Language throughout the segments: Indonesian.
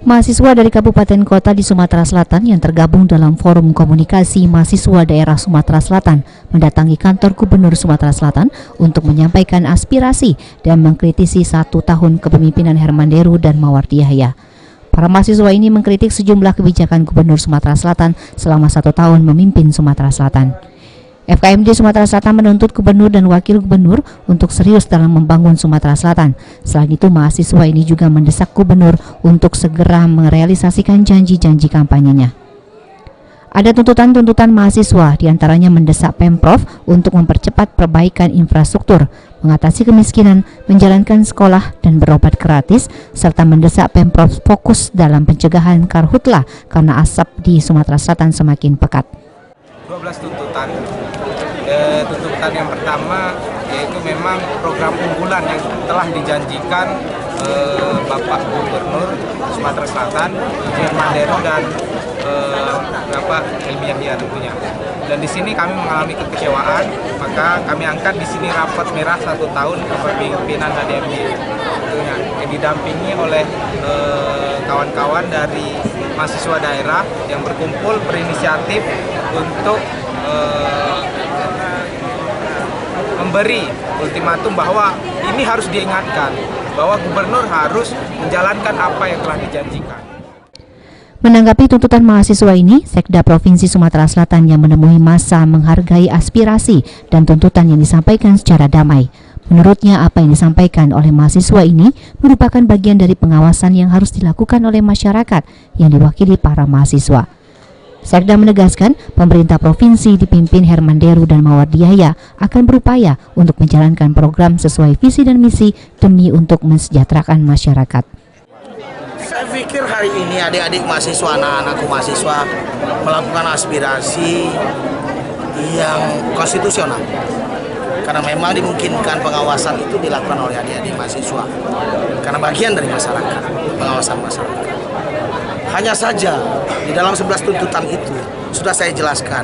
Mahasiswa dari kabupaten kota di Sumatera Selatan yang tergabung dalam Forum Komunikasi Mahasiswa Daerah Sumatera Selatan mendatangi kantor Gubernur Sumatera Selatan untuk menyampaikan aspirasi dan mengkritisi 1 tahun kepemimpinan Herman Deru dan Mawardi Yahya. Para mahasiswa ini mengkritik sejumlah kebijakan Gubernur Sumatera Selatan selama 1 tahun memimpin Sumatera Selatan. FKMD Sumatera Selatan menuntut gubernur dan wakil gubernur untuk serius dalam membangun Sumatera Selatan. Selain itu, mahasiswa ini juga mendesak gubernur untuk segera merealisasikan janji-janji kampanyenya. Ada tuntutan-tuntutan mahasiswa, diantaranya mendesak Pemprov untuk mempercepat perbaikan infrastruktur, mengatasi kemiskinan, menjalankan sekolah dan berobat gratis, serta mendesak Pemprov fokus dalam pencegahan karhutla karena asap di Sumatera Selatan semakin pekat. 12 tuntutan. Tuntutan yang pertama yaitu memang program unggulan yang telah dijanjikan Bapak Gubernur Sumatera Selatan, Herman Deru dan Bapak Mawardi Yahya tentunya. Dan di sini kami mengalami kekecewaan, maka kami angkat di sini rapat merah 1 tahun kepemimpinan HDMD. Tentunya didampingi oleh kawan-kawan dari mahasiswa daerah yang berkumpul berinisiatif untuk memberi ultimatum bahwa ini harus diingatkan bahwa gubernur harus menjalankan apa yang telah dijanjikan. Menanggapi tuntutan mahasiswa ini, Sekda Provinsi Sumatera Selatan yang menemui massa menghargai aspirasi dan tuntutan yang disampaikan secara damai. Menurutnya, apa yang disampaikan oleh mahasiswa ini merupakan bagian dari pengawasan yang harus dilakukan oleh masyarakat yang diwakili para mahasiswa. Sekda menegaskan, pemerintah provinsi dipimpin Herman Deru dan Mawardi Yahya akan berupaya untuk menjalankan program sesuai visi dan misi demi untuk mensejahterakan masyarakat. Saya pikir hari ini adik-adik mahasiswa, anak-anakku mahasiswa melakukan aspirasi yang konstitusional. Karena memang dimungkinkan pengawasan itu dilakukan oleh adik-adik mahasiswa. Karena bagian dari masyarakat, pengawasan masyarakat. Hanya saja di dalam 11 tuntutan itu sudah saya jelaskan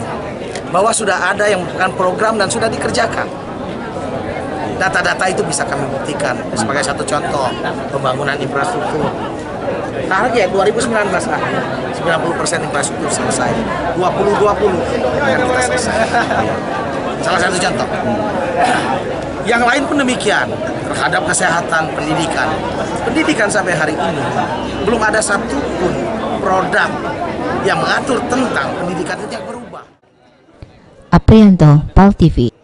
bahwa sudah ada yang merupakan program dan sudah dikerjakan. Data-data itu bisa kami buktikan sebagai satu contoh pembangunan infrastruktur. Target 2019 akhir 90% infrastruktur selesai, 2020 akan kita selesai. Salah satu contoh. Yang lain pun demikian terhadap kesehatan, pendidikan. Pendidikan sampai hari ini belum ada satupun produk yang mengatur tentang pendidikan itu yang berubah. Aprianto, PAL TV.